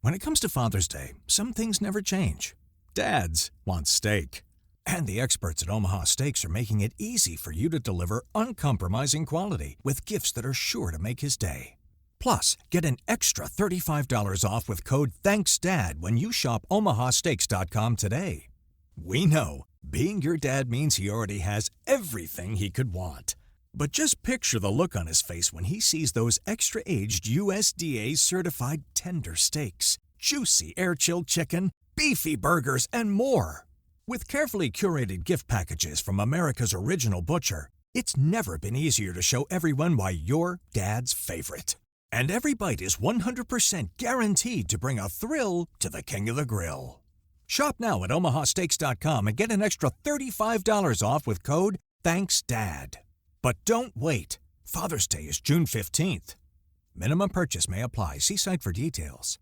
When it comes to Father's Day, some things never change. Dads want steak. And the experts at Omaha Steaks are making it easy for you to deliver uncompromising quality with gifts that are sure to make his day. Plus, get an extra $35 off with code THANKSDAD when you shop omahasteaks.com today. We know, being your dad means he already has everything he could want. But just picture the look on his face when he sees those extra-aged USDA-certified tender steaks, juicy air-chilled chicken, beefy burgers, and more. With carefully curated gift packages from America's original butcher, it's never been easier to show everyone why you're dad's favorite. And every bite is 100% guaranteed to bring a thrill to the king of the grill. Shop now at omahasteaks.com and get an extra $35 off with code THANKSDAD. But don't wait. Father's Day is June 15th. Minimum purchase may apply. See site for details.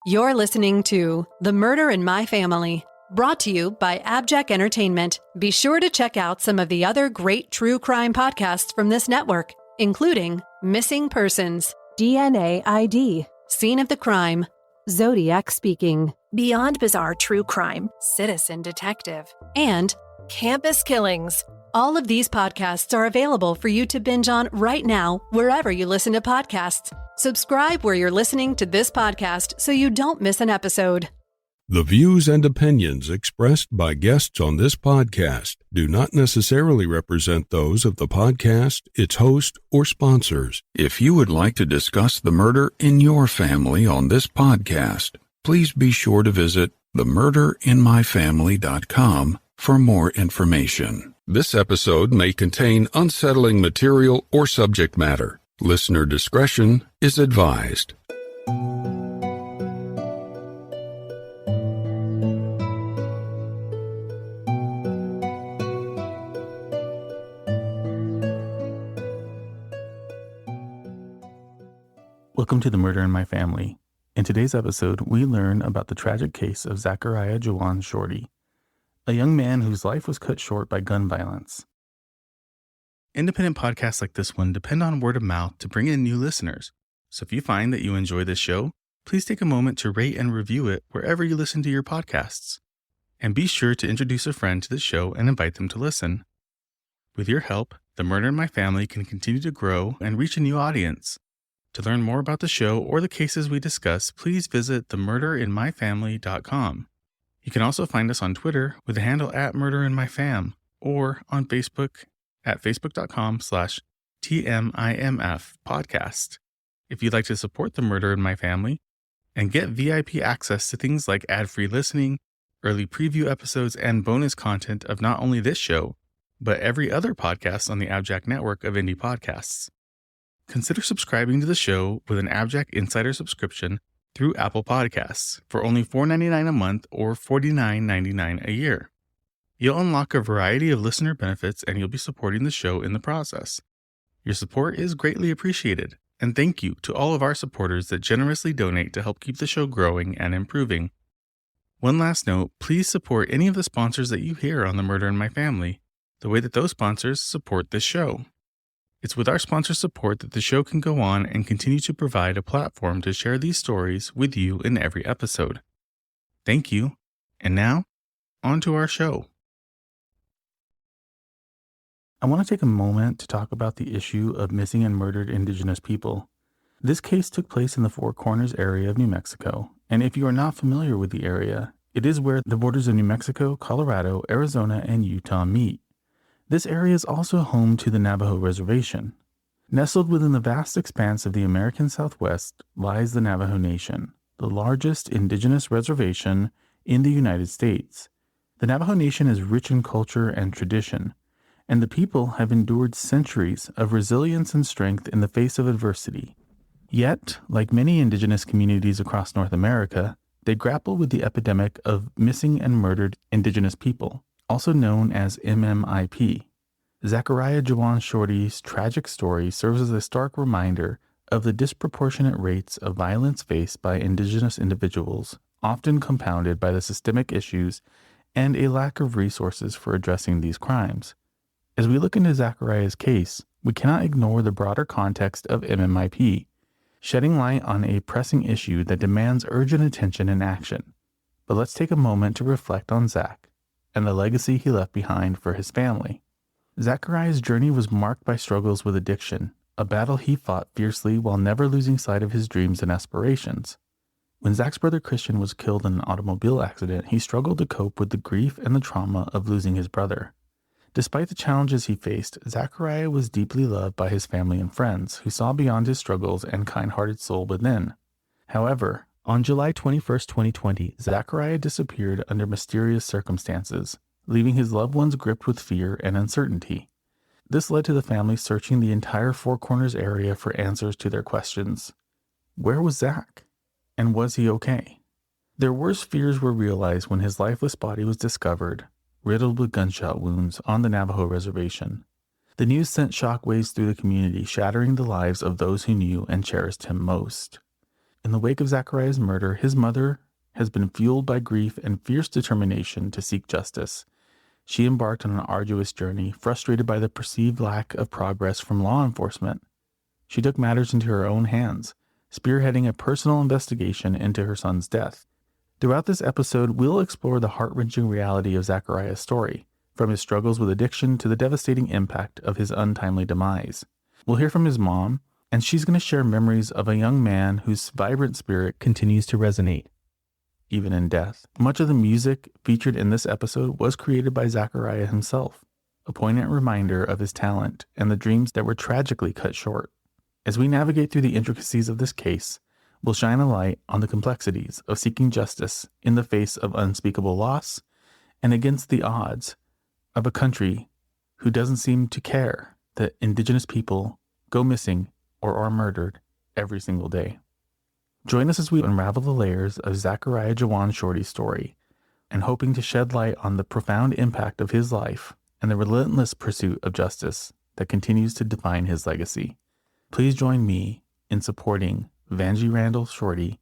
You're listening to The Murder in My Family, brought to you by AbJack Entertainment. Be sure to check out some of the other great true crime podcasts from this network, including Missing Persons, DNA ID, Scene of the Crime, Zodiac Speaking, Beyond Bizarre True Crime, Citizen Detective, and Campus Killings. All of these podcasts are available for you to binge on right now, wherever you listen to podcasts. Subscribe where you're listening to this podcast so you don't miss an episode. The views and opinions expressed by guests on this podcast do not necessarily represent those of the podcast, its host, or sponsors. If you would like to discuss the murder in your family on this podcast, please be sure to visit themurderinmyfamily.com for more information. This episode may contain unsettling material or subject matter. Listener discretion is advised. Welcome to The Murder in My Family. In today's episode, we learn about the tragic case of Zachariah Juwaun Shorty, a young man whose life was cut short by gun violence. Independent podcasts like this one depend on word of mouth to bring in new listeners. So if you find that you enjoy this show, please take a moment to rate and review it wherever you listen to your podcasts. And be sure to introduce a friend to the show and invite them to listen. With your help, The Murder in My Family can continue to grow and reach a new audience. To learn more about the show or the cases we discuss, please visit themurderinmyfamily.com. You can also find us on Twitter with the handle @MurderInMyFam or on Facebook at facebook.com/TMIMF podcast. If you'd like to support The Murder in My Family and get VIP access to things like ad-free listening, early preview episodes, and bonus content of not only this show, but every other podcast on the AbJack network of indie podcasts, consider subscribing to the show with an AbJack Insider subscription through Apple Podcasts for only $4.99 a month or $49.99 a year. You'll unlock a variety of listener benefits and you'll be supporting the show in the process. Your support is greatly appreciated, and thank you to all of our supporters that generously donate to help keep the show growing and improving. One last note, please support any of the sponsors that you hear on The Murder in My Family, the way that those sponsors support this show. It's with our sponsor support that the show can go on and continue to provide a platform to share these stories with you in every episode. Thank you. And now, on to our show. I want to take a moment to talk about the issue of missing and murdered Indigenous people. This case took place in the Four Corners area of New Mexico, and if you are not familiar with the area, it is where the borders of New Mexico, Colorado, Arizona, and Utah meet. This area is also home to the Navajo Reservation. Nestled within the vast expanse of the American Southwest lies the Navajo Nation, the largest indigenous reservation in the United States. The Navajo Nation is rich in culture and tradition, and the people have endured centuries of resilience and strength in the face of adversity. Yet, like many indigenous communities across North America, they grapple with the epidemic of missing and murdered indigenous people, also known as MMIP. Zachariah Juwaun Shorty's tragic story serves as a stark reminder of the disproportionate rates of violence faced by indigenous individuals, often compounded by the systemic issues and a lack of resources for addressing these crimes. As we look into Zachariah's case, we cannot ignore the broader context of MMIP. shedding light on a pressing issue that demands urgent attention and action. But let's take a moment to reflect on Zach and the legacy he left behind for his family. Zachariah's journey was marked by struggles with addiction, a battle he fought fiercely while never losing sight of his dreams and aspirations. When Zach's brother Christian was killed in an automobile accident, he struggled to cope with the grief and the trauma of losing his brother. Despite the challenges he faced, Zachariah was deeply loved by his family and friends, who saw beyond his struggles and kind-hearted soul within. However, on July 21, 2020, Zachariah disappeared under mysterious circumstances, leaving his loved ones gripped with fear and uncertainty. This led to the family searching the entire Four Corners area for answers to their questions. Where was Zach? And was he okay? Their worst fears were realized when his lifeless body was discovered, riddled with gunshot wounds on the Navajo reservation. The news sent shockwaves through the community, shattering the lives of those who knew and cherished him most. In the wake of Zachariah's murder, his mother has been fueled by grief and fierce determination to seek justice. She embarked on an arduous journey, frustrated by the perceived lack of progress from law enforcement. She took matters into her own hands, spearheading a personal investigation into her son's death. Throughout this episode, we'll explore the heart-wrenching reality of Zachariah's story, from his struggles with addiction to the devastating impact of his untimely demise. We'll hear from his mom, and she's going to share memories of a young man whose vibrant spirit continues to resonate, even in death. Much of the music featured in this episode was created by Zachariah himself, a poignant reminder of his talent and the dreams that were tragically cut short. As we navigate through the intricacies of this case, we'll shine a light on the complexities of seeking justice in the face of unspeakable loss and against the odds of a country who doesn't seem to care that Indigenous people go missing or are murdered every single day. Join us as we unravel the layers of Zachariah Juwaun Shorty's story, and hoping to shed light on the profound impact of his life and the relentless pursuit of justice that continues to define his legacy. Please join me in supporting Vanjie Randall Shorty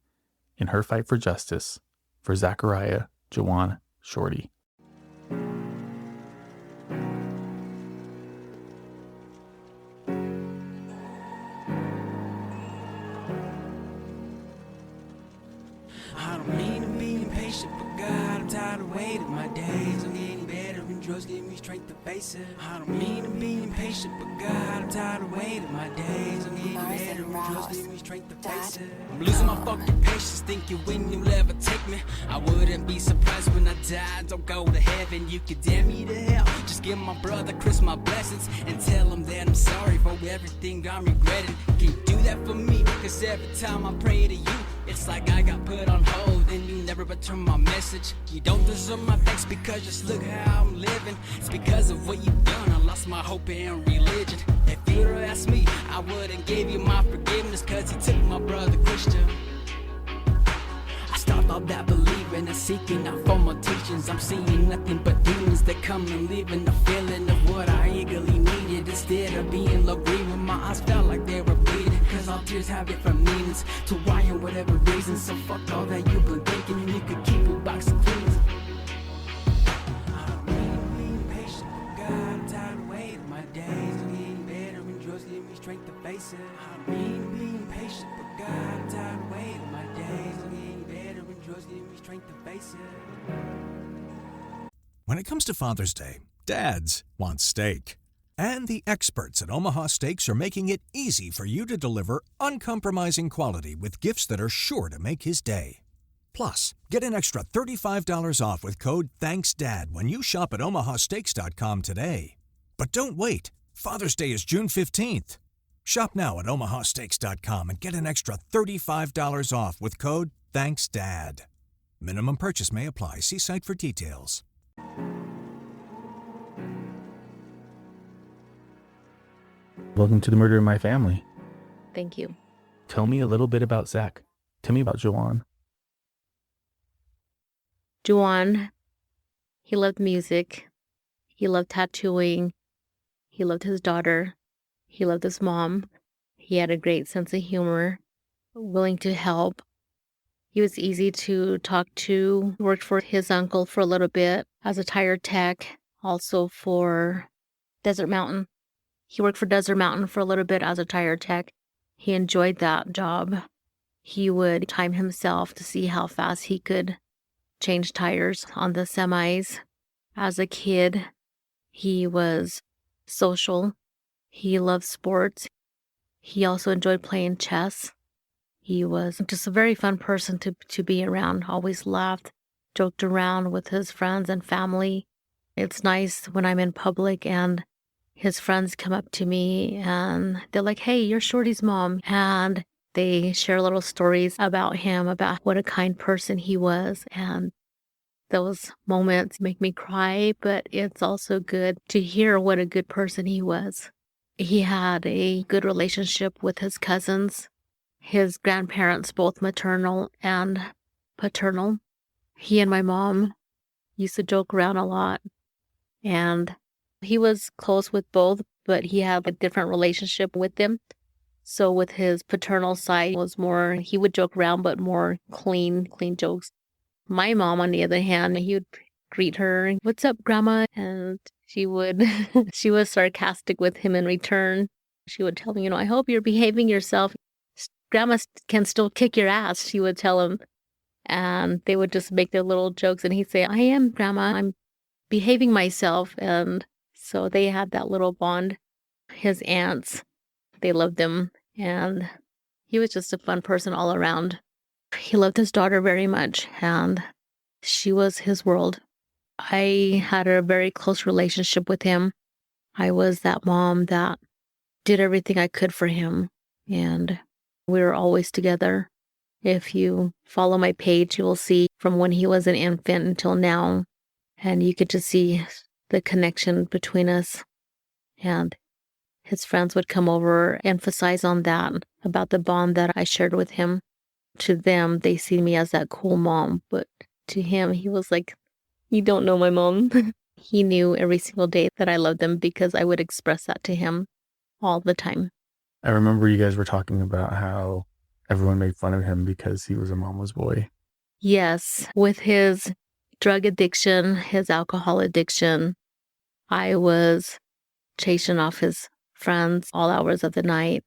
in her fight for justice for Zachariah Juwaun Shorty. I don't mean to be impatient, but God, I'm tired of waiting. My days are getting better and drugs give me strength to face it. I don't mean to be impatient, but God, I'm tired of waiting. My days are getting better and drugs give me strength to face it. I'm losing my fucking patience, thinking when you'll ever take me. I wouldn't be surprised when I die, don't go to heaven. You could damn me to hell, just give my brother Chris my blessings and tell him that I'm sorry for everything I'm regretting. Can you do that for me? Cause every time I pray to you, it's like I got put on hold and you never return my message. You don't deserve my thanks because just look how I'm living. It's because of what you've done, I lost my hope in religion. If you'd have asked me, I wouldn't give you my forgiveness, cause he took my brother Christian. I stopped all that believing and seeking out for my teachings. I'm seeing nothing but demons that come and leaving the feeling of what I eagerly needed. Instead of being low green when my eyes felt like they were bleeding, cause all tears have different meanings to why and whatever reason. So fuck all that you've been thinking, and you could keep your box of things. I don't mean to be impatient, but God, I'm tired of waiting. My days are getting better and drugs give me strength to face it. I don't mean to be impatient, but God, I'm tired of waiting. My days are getting better and drugs give me strength to face it. When it comes to Father's Day, dads want steak. And the experts at Omaha Steaks are making it easy for you to deliver uncompromising quality with gifts that are sure to make his day. Plus, get an extra $35 off with code THANKSDAD when you shop at omahasteaks.com today. But don't wait. Father's Day is June 15th. Shop now at omahasteaks.com and get an extra $35 off with code THANKSDAD. Minimum purchase may apply. See site for details. Welcome to the Murder in My Family. Thank you. Tell me a little bit about Zach. Tell me about Juwaun. Juwaun, he loved music. He loved tattooing. He loved his daughter. He loved his mom. He had a great sense of humor, willing to help. He was easy to talk to. Worked for his uncle for a little bit as a tire tech, also for Desert Mountain. He worked for Desert Mountain for a little bit as a tire tech. He enjoyed that job. He would time himself to see how fast he could change tires on the semis. As a kid, he was social. He loved sports. He also enjoyed playing chess. He was just a very fun person to be around, always laughed, joked around with his friends and family. It's nice when I'm in public and his friends come up to me and they're like, "Hey, you're Shorty's mom." And they share little stories about him, about what a kind person he was. And those moments make me cry, but it's also good to hear what a good person he was. He had a good relationship with his cousins, his grandparents, both maternal and paternal. He and my mom used to joke around a lot, and he was close with both, but he had a different relationship with them. So with his paternal side, it was more, he would joke around, but more clean jokes. My mom, on the other hand, he would greet her, "What's up, Grandma?" And she would, she was sarcastic with him in return. She would tell me, "I hope you're behaving yourself. Grandma can still kick your ass," she would tell him. And they would just make their little jokes. And he'd say, "I am, Grandma. I'm behaving myself." And so they had that little bond. His aunts, they loved him. And he was just a fun person all around. He loved his daughter very much, and she was his world. I had a very close relationship with him. I was that mom that did everything I could for him, and we were always together. If you follow my page, you will see from when he was an infant until now, and you could just see the connection between us. And his friends would come over, emphasize on that, about the bond that I shared with him. To them, they see me as that cool mom, but to him, he was like, "You don't know my mom." He knew every single day that I loved him because I would express that to him all the time. I remember you guys were talking about how everyone made fun of him because he was a mama's boy. Yes, with his drug addiction, his alcohol addiction, I was chasing off his friends all hours of the night.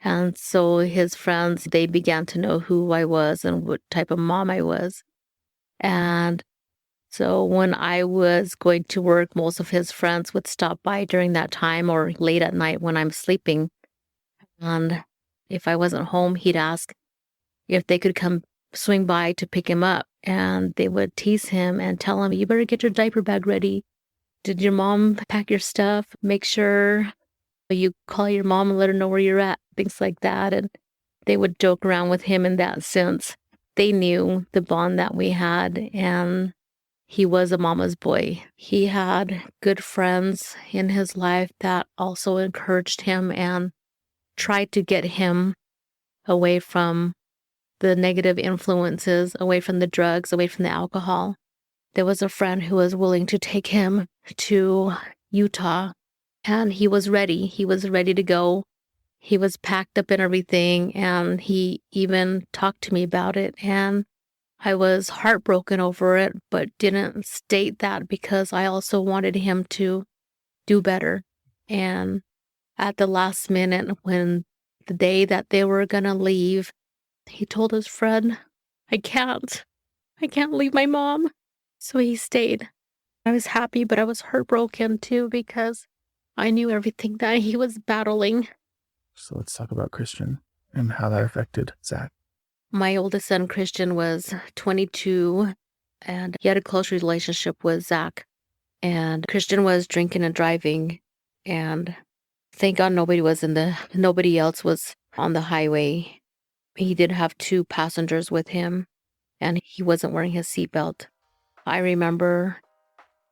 And so his friends, they began to know who I was and what type of mom I was. And so when I was going to work, most of his friends would stop by during that time or late at night when I'm sleeping. And if I wasn't home, he'd ask if they could come swing by to pick him up. And they would tease him and tell him, "You better get your diaper bag ready. Did your mom pack your stuff? Make sure you call your mom and let her know where you're at," things like that. And they would joke around with him in that sense. They knew the bond that we had, and he was a mama's boy. He had good friends in his life that also encouraged him and tried to get him away from the negative influences, away from the drugs, away from the alcohol. There was a friend who was willing to take him to Utah. And he was ready. He was ready to go. He was packed up and everything. And he even talked to me about it. And I was heartbroken over it, but didn't state that because I also wanted him to do better. And at the last minute, when the day that they were going to leave, he told his friend, I can't leave my mom." So he stayed. I was happy, but I was heartbroken too because I knew everything that he was battling. So let's talk about Christian and how that affected Zach. My oldest son, Christian, was 22, and he had a close relationship with Zach. And Christian was drinking and driving, and thank God nobody else was on the highway. He did have 2 passengers with him, and he wasn't wearing his seatbelt. I remember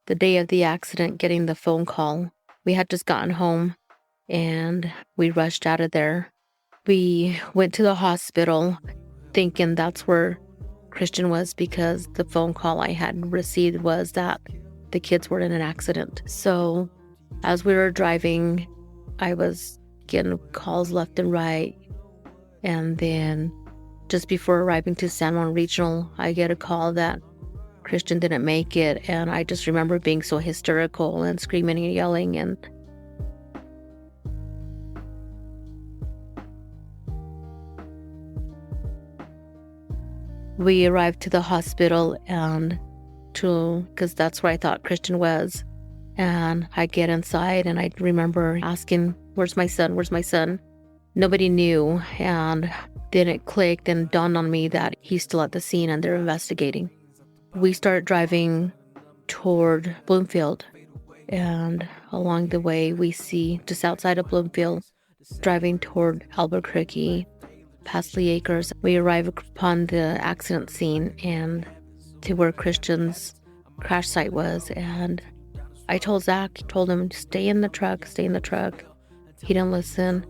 the day of the accident getting the phone call. We had just gotten home, and we rushed out of there. We went to the hospital thinking that's where Christian was because the phone call I had received was that the kids were in an accident. So as we were driving, I was getting calls left and right. And then just before arriving to San Juan Regional, I get a call that Christian didn't make it. And I just remember being so hysterical and screaming and yelling. And We arrived to the hospital because that's where I thought Christian was. And I get inside and I remember asking, where's my son? Where's my son? Nobody knew. And then it clicked and dawned on me that he's still at the scene and they're investigating. We start driving toward Bloomfield. And along the way, we see just outside of Bloomfield, driving toward Albuquerque, past Lee Acres. We arrive upon the accident scene and to where Christian's crash site was. And I told him, stay in the truck. He didn't listen.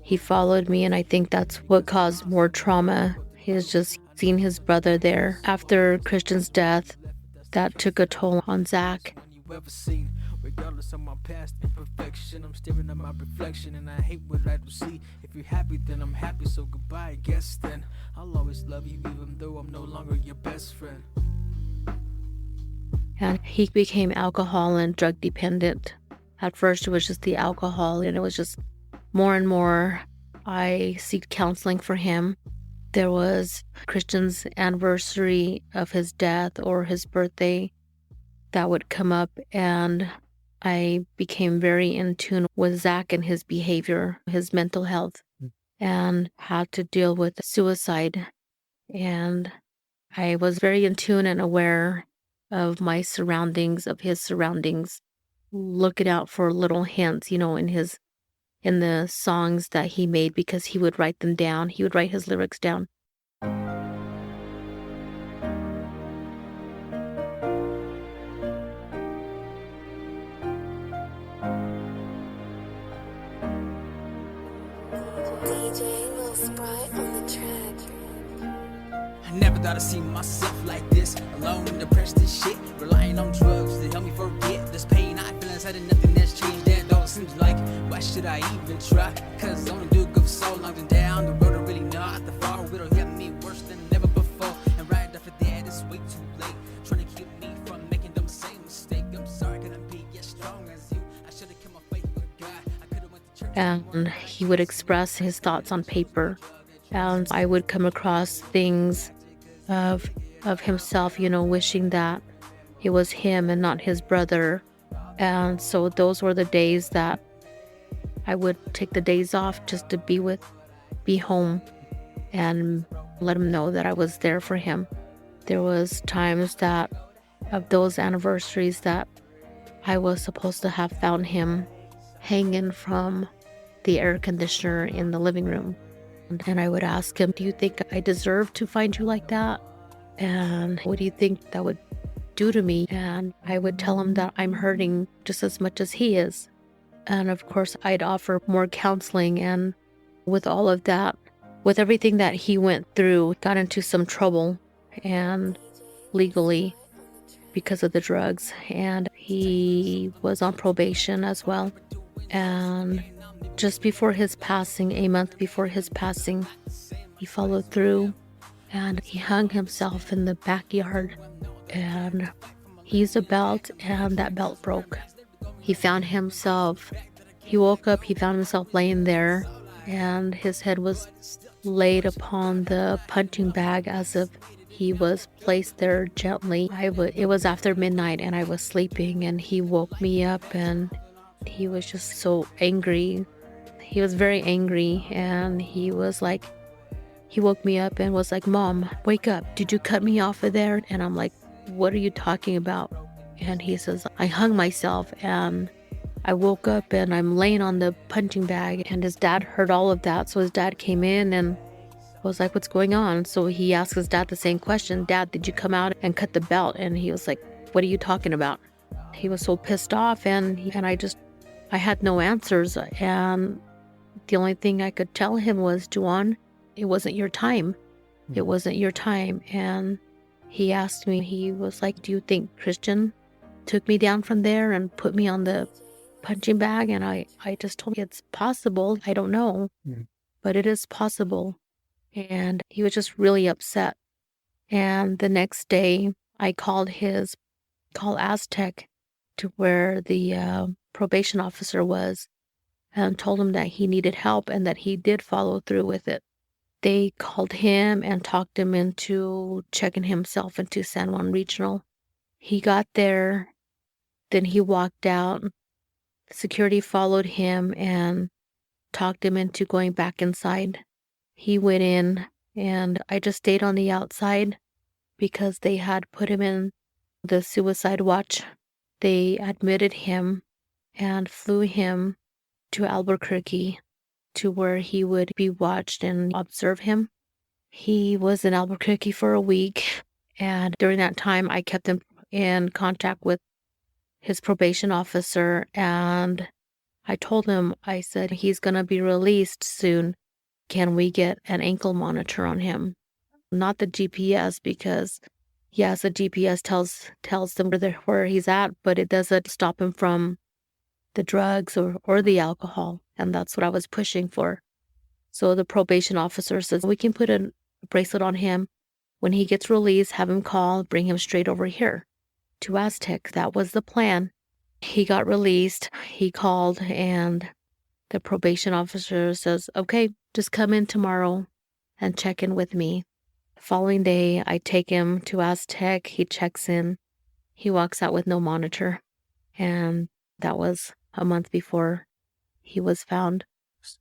He followed me, and I think that's what caused more trauma. He was just seeing his brother there. After Christian's death, that took a toll on Zach. Regardless of my past imperfection, I'm staring at my reflection, and I hate what I do see. If you're happy, then I'm happy, so goodbye, I guess then. I'll always love you, even though I'm no longer your best friend. And he became alcohol and drug dependent. At first, it was just the alcohol, and it was just more and more. I seek counseling for him. There was Christian's anniversary of his death or his birthday that would come up, and I became very in tune with Zach and his behavior, his mental health, and had to deal with suicide. And I was very in tune and aware of my surroundings, of his surroundings, looking out for little hints, in the songs that he made, because he would write them down. He would write his lyrics down. I never thought I'd see myself like this, alone, depressed and shit, relying on drugs to help me forget this pain I feel inside, and nothing that's changed. That don't seem like, why should I even try? Cause only do good for so long, and down the road I really not the far. It'll get me worse than ever before, and right after that it's way too late, trying to keep me from making them same mistake. I'm sorry, couldn't be as strong as you. I should have kept my faith with God. I could have went to church. And he would express his thoughts on paper, and I would come across things of himself, wishing that it was him and not his brother. And so those were the days that I would take the days off just to be home and let him know that I was there for him. There was times that of those anniversaries that I was supposed to have found him hanging from the air conditioner in the living room. And I would ask him, do you think I deserve to find you like that? And what do you think that would do to me? And I would tell him that I'm hurting just as much as he is. And of course, I'd offer more counseling. And with all of that, with everything that he went through, got into some trouble and legally because of the drugs. And he was on probation as well. And just before his passing, a month before his passing, he followed through and he hung himself in the backyard. And he used a belt, and that belt broke. He woke up, he found himself laying there, and his head was laid upon the punching bag as if he was placed there gently. It was after midnight, and I was sleeping, and he woke me up, and he was just so angry. He was very angry, and he woke me up and was like, "Mom, wake up. Did you cut me off of there?" And I'm like, "What are you talking about?" And he says, "I hung myself, and I woke up and I'm laying on the punching bag." And his dad heard all of that. So his dad came in and was like, "What's going on?" So he asked his dad the same question. "Dad, did you come out and cut the belt?" And he was like, "What are you talking about?" He was so pissed off, and I had no answers. And the only thing I could tell him was, "Juwaun, it wasn't your time. It wasn't your time." And he asked me, he was like, "Do you think Christian took me down from there and put me on the punching bag?" And I just told him, "It's possible. I don't know, but it is possible." And he was just really upset. And the next day, I called Aztec to where the probation officer was, and told him that he needed help and that he did follow through with it. They called him and talked him into checking himself into San Juan Regional. He got there, then he walked out. Security followed him and talked him into going back inside. He went in, and I just stayed on the outside because they had put him in the suicide watch. They admitted him and flew him to Albuquerque to where he would be watched and observe him. He was in Albuquerque for a week, and during that time, I kept him in contact with his probation officer, and I told him, I said, he's going to be released soon. Can we get an ankle monitor on him? Not the GPS, because yes, the GPS tells them where he's at, but it doesn't stop him from the drugs or the alcohol. And that's what I was pushing for. So the probation officer says, we can put a bracelet on him. When he gets released, have him call, bring him straight over here to Aztec. That was the plan. He got released. He called, and the probation officer says, okay, just come in tomorrow and check in with me. The following day, I take him to Aztec. He checks in. He walks out with no monitor. And that was a month before he was found.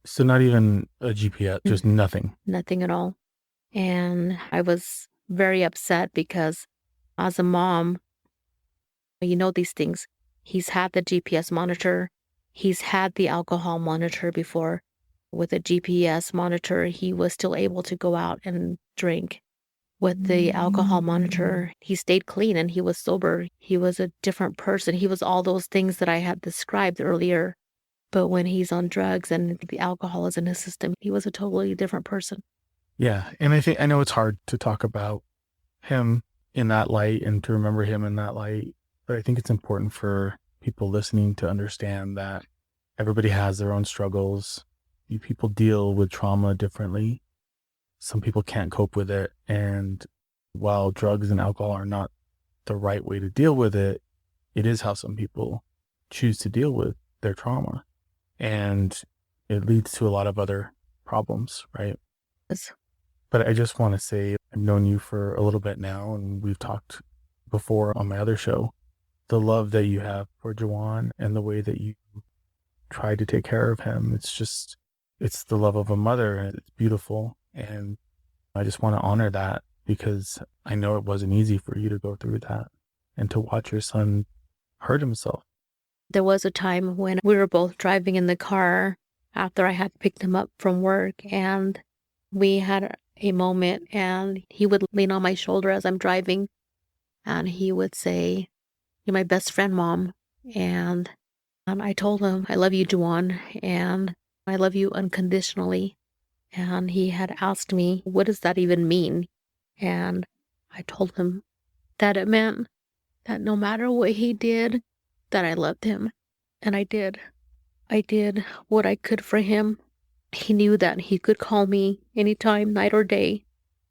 So not even a GPS, just nothing. Nothing at all. And I was very upset because as a mom, you know these things. He's had the GPS monitor. He's had the alcohol monitor before. With a GPS monitor, he was still able to go out and drink. With the alcohol monitor, he stayed clean and he was sober. He was a different person. He was all those things that I had described earlier. But when he's on drugs and the alcohol is in his system, he was a totally different person. Yeah. And I know it's hard to talk about him in that light and to remember him in that light. But I think it's important for people listening to understand that everybody has their own struggles. You people deal with trauma differently. Some people can't cope with it. And while drugs and alcohol are not the right way to deal with it, it is how some people choose to deal with their trauma. And it leads to a lot of other problems, right? Yes. But I just want to say, I've known you for a little bit now, and we've talked before on my other show, the love that you have for Juwaun and the way that you try to take care of him. It's the love of a mother, and it's beautiful. And I just want to honor that because I know it wasn't easy for you to go through that and to watch your son hurt himself. There was a time when we were both driving in the car after I had picked him up from work, and we had a moment, and he would lean on my shoulder as I'm driving, and he would say, "You're my best friend, Mom." And I told him, "I love you, Juwaun, and I love you unconditionally." And he had asked me, "What does that even mean?" And I told him that it meant that no matter what he did, that I loved him. And I did. I did what I could for him. He knew that he could call me anytime, night or day.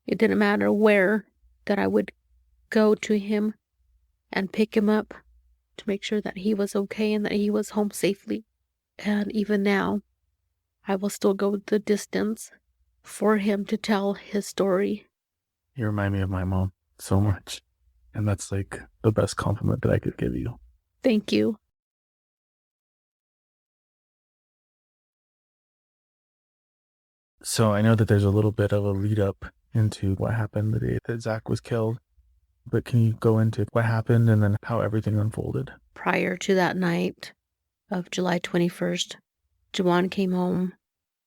It didn't matter where, that I would go to him and pick him up to make sure that he was okay and that he was home safely. And even now, I will still go the distance for him to tell his story. You remind me of my mom so much. And that's like the best compliment that I could give you. Thank you. So I know that there's a little bit of a lead up into what happened the day that Zach was killed. But can you go into what happened and then how everything unfolded? Prior to that night of July 21st, Juwaun came home.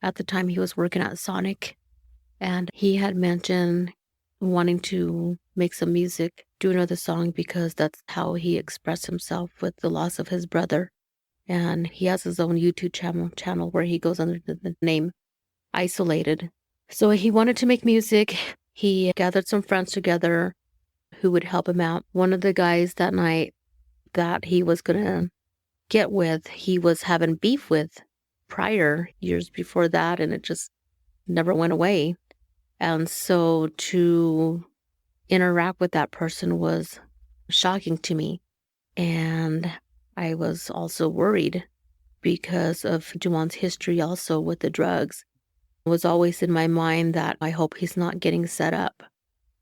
At the time, he was working at Sonic, and he had mentioned wanting to make some music, do another song, because that's how he expressed himself with the loss of his brother. And he has his own YouTube channel where he goes under the name Isolated. So he wanted to make music. He gathered some friends together who would help him out. One of the guys that night that he was going to get with, he was having beef with prior years before that, and it just never went away. And so to interact with that person was shocking to me. And I was also worried because of Juwaun's history also with the drugs. It was always in my mind that I hope he's not getting set up.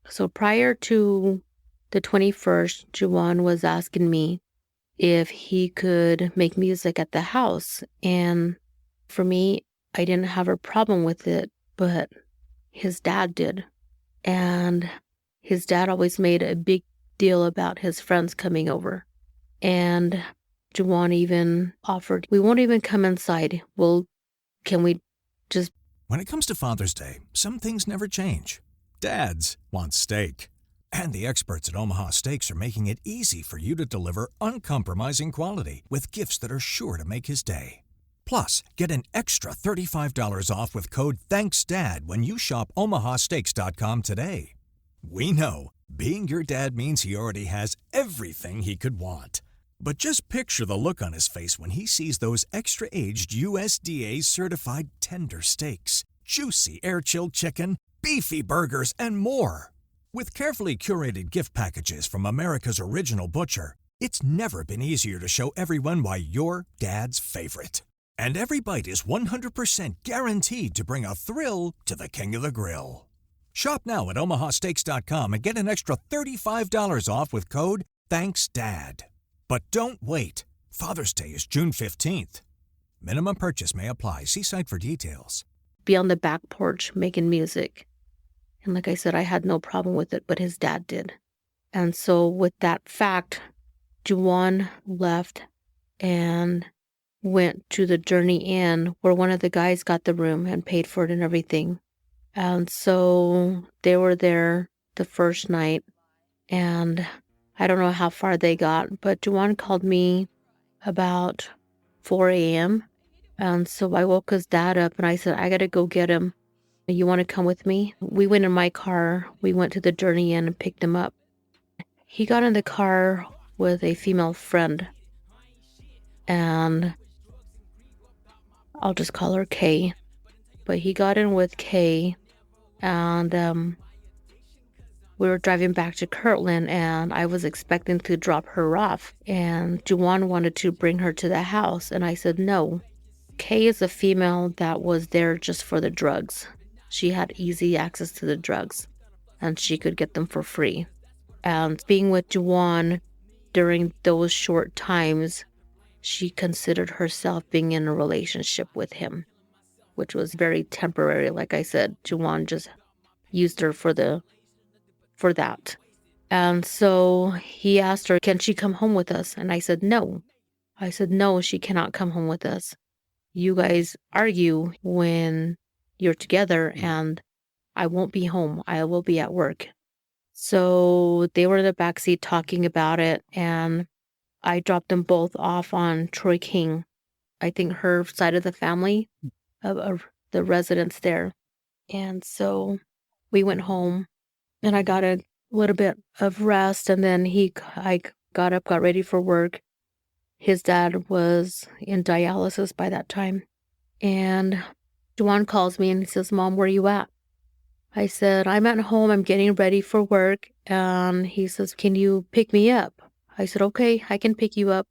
So prior to the 21st, Juwaun was asking me if he could make music at the house. And for me, I didn't have a problem with it, but his dad did. And his dad always made a big deal about his friends coming over. And Juwaun even offered, we won't even come inside. Can we just... When it comes to Father's Day, some things never change. Dads want steak. And the experts at Omaha Steaks are making it easy for you to deliver uncompromising quality with gifts that are sure to make his day. Plus, get an extra $35 off with code THANKSDAD when you shop omahasteaks.com today. We know, being your dad means he already has everything he could want. But just picture the look on his face when he sees those extra-aged USDA-certified tender steaks, juicy air-chilled chicken, beefy burgers, and more. With carefully curated gift packages from America's original butcher, it's never been easier to show everyone why you're dad's favorite. And every bite is 100% guaranteed to bring a thrill to the king of the grill. Shop now at omahasteaks.com and get an extra $35 off with code THANKSDAD. But don't wait. Father's Day is June 15th. Minimum purchase may apply. See site for details. Be on the back porch making music. And like I said, I had no problem with it, but his dad did. And so with that fact, Juwaun left and went to the Journey Inn where one of the guys got the room and paid for it and everything. And so they were there the first night, and I don't know how far they got, but Juwaun called me about 4 a.m. And so I woke his dad up and I said, I got to go get him. You want to come with me? We went in my car. We went to the Journey Inn and picked him up. He got in the car with a female friend, and I'll just call her Kay. But he got in with Kay, and we were driving back to Kirtland, and I was expecting to drop her off. And Juwaun wanted to bring her to the house, and I said no. Kay is a female that was there just for the drugs. She had easy access to the drugs, and she could get them for free. And being with Juwaun during those short times, she considered herself being in a relationship with him, which was very temporary. Like I said, Juwaun just used her for that. And so he asked her, can she come home with us? And I said, no. I said, no, she cannot come home with us. You guys argue when you're together, and I won't be home. I will be at work. So they were in the backseat talking about it, and I dropped them both off on Troy King. I think her side of the family, of the residents there. And so we went home, and I got a little bit of rest, and then I got up, got ready for work. His dad was in dialysis by that time. And Juwaun calls me and he says, Mom, where are you at? I said, I'm at home. I'm getting ready for work. And he says, can you pick me up? I said, okay, I can pick you up.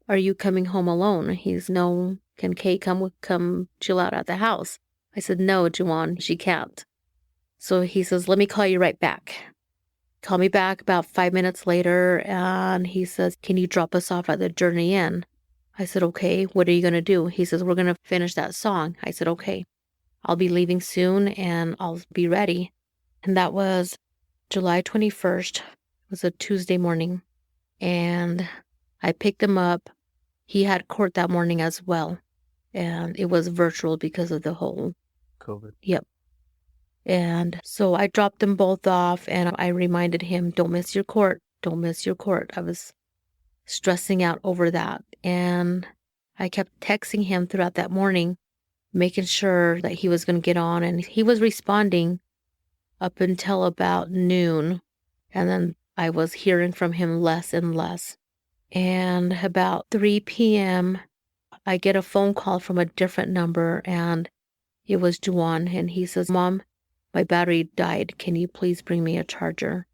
Are you coming home alone? He's, no. Can Kay come chill out at the house? I said, no, Juwaun, she can't. So he says, let me call you right back. Call me back about 5 minutes later, and he says, can you drop us off at the Journey Inn? I said, okay, what are you going to do? He says, we're going to finish that song. I said, okay, I'll be leaving soon, and I'll be ready. And that was July 21st. It was a Tuesday morning, and I picked him up. He had court that morning as well, and it was virtual because of the whole COVID. Yep. And so I dropped them both off, and I reminded him, don't miss your court. Don't miss your court. I was stressing out over that. And I kept texting him throughout that morning, making sure that he was going to get on. And he was responding up until about noon. And then I was hearing from him less and less. And about 3 p.m., I get a phone call from a different number, and it was Juwaun. And he says, Mom, my battery died. Can you please bring me a charger?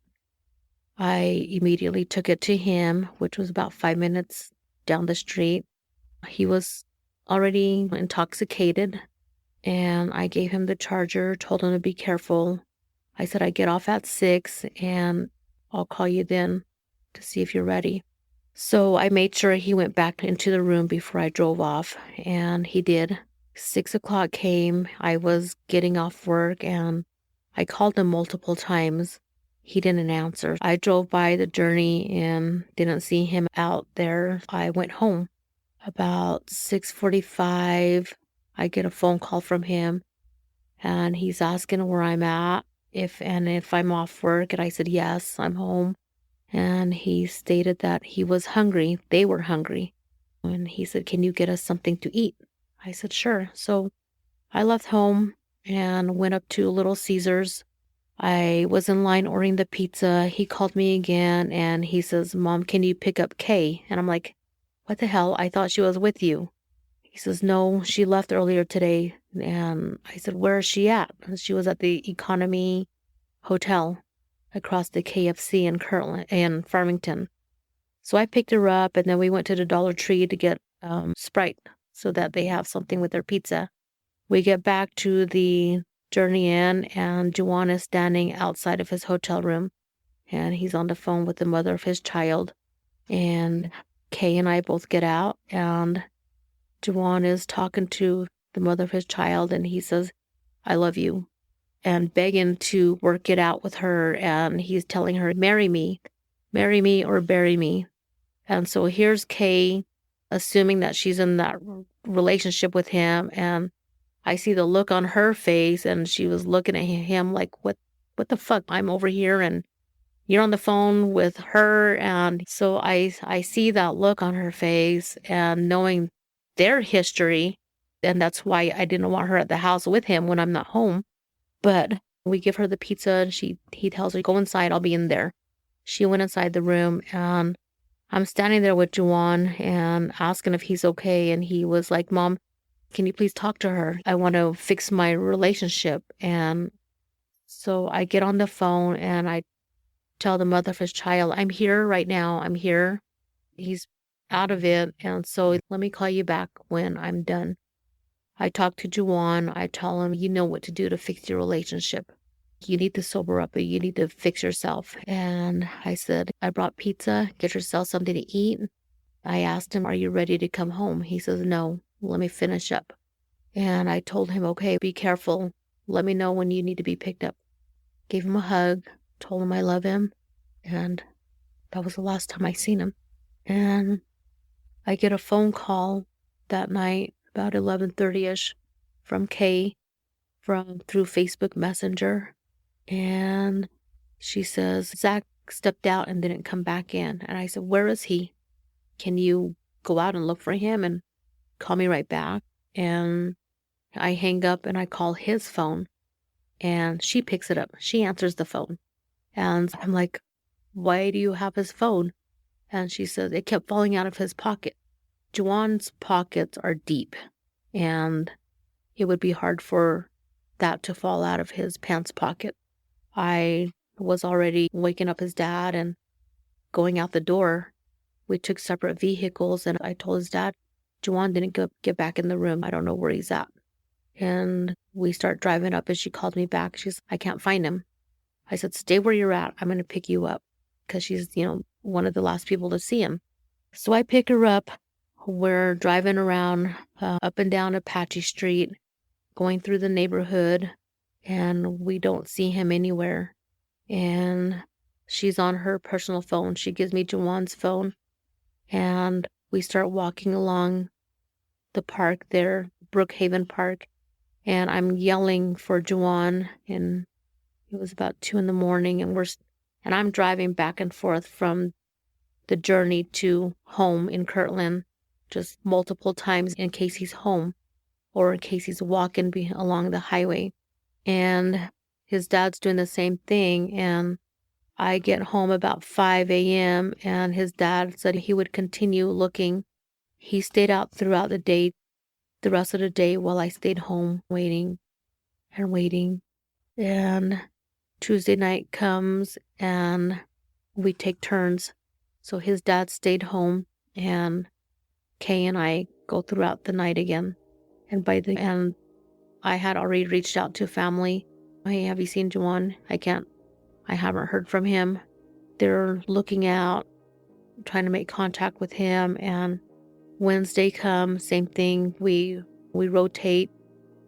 I immediately took it to him, which was about 5 minutes down the street. He was already intoxicated, and I gave him the charger, told him to be careful. I said I'd get off at 6 and I'll call you then to see if you're ready. So I made sure he went back into the room before I drove off, and he did. 6 o'clock came. I was getting off work, and I called him multiple times. He didn't answer. I drove by the journey and didn't see him out there. I went home. About 6:45, I get a phone call from him, and he's asking where I'm at, if I'm off work, and I said, yes, I'm home. And he stated that he was hungry. They were hungry. And he said, can you get us something to eat? I said, sure. So I left home and went up to Little Caesars. I was in line ordering the pizza. He called me again and he says, Mom, can you pick up Kay? And I'm like, what the hell? I thought she was with you. He says, no, she left earlier today. And I said, where is she at? And she was at the Economy Hotel across the KFC in Kirtland and Farmington. So I picked her up, and then we went to the Dollar Tree to get Sprite so that they have something with their pizza. We get back to the Journey Inn, and Juwaun is standing outside of his hotel room, and he's on the phone with the mother of his child. And Kay and I both get out, and Juwaun is talking to the mother of his child, and he says, I love you, and begging to work it out with her. And he's telling her, marry me or bury me. And so here's Kay assuming that she's in that relationship with him. And I see the look on her face, and she was looking at him like, what the fuck? I'm over here and you're on the phone with her. And so I see that look on her face, and knowing their history, and that's why I didn't want her at the house with him when I'm not home. But we give her the pizza, and he tells her, go inside, I'll be in there. She went inside the room, and I'm standing there with Juwaun and asking if he's okay. And he was like, Mom, can you please talk to her? I want to fix my relationship. And so I get on the phone and I tell the mother of his child, I'm here right now. I'm here. He's out of it. And so let me call you back when I'm done. I talk to Juwaun. I tell him, you know what to do to fix your relationship. You need to sober up, or you need to fix yourself. And I said, I brought pizza. Get yourself something to eat. I asked him, are you ready to come home? He says, no, let me finish up. And I told him, okay, be careful. Let me know when you need to be picked up. Gave him a hug, told him I love him. And that was the last time I seen him. And I get a phone call that night, about 11:30ish, from Kay through Facebook Messenger. And she says, Zach stepped out and didn't come back in. And I said, where is he? Can you go out and look for him and call me right back? And I hang up and I call his phone, and she picks it up. She answers the phone. And I'm like, why do you have his phone? And she says, it kept falling out of his pocket. Juwaun's pockets are deep, and it would be hard for that to fall out of his pants pocket. I was already waking up his dad and going out the door. We took separate vehicles, and I told his dad, Juwaun didn't get back in the room. I don't know where he's at. And we start driving up, and she called me back. She's, I can't find him. I said, stay where you're at. I'm going to pick you up, because she's, one of the last people to see him. So I pick her up. We're driving around up and down Apache Street, going through the neighborhood, and we don't see him anywhere. And she's on her personal phone. She gives me Juwaun's phone, and we start walking along the park there, Brookhaven Park, and I'm yelling for Juwaun, and it was about 2 a.m, and I'm driving back and forth from the journey to home in Kirtland, just multiple times in case he's home or in case he's walking along the highway. And his dad's doing the same thing. And I get home about 5 a.m. and his dad said he would continue looking. He stayed out throughout the day, the rest of the day, while I stayed home waiting and waiting. And Tuesday night comes and we take turns. So his dad stayed home, and Kay and I go throughout the night again. And by the end, I had already reached out to family. Hey, have you seen Juwaun? I haven't heard from him. They're looking out, trying to make contact with him. And Wednesday comes, same thing. We rotate.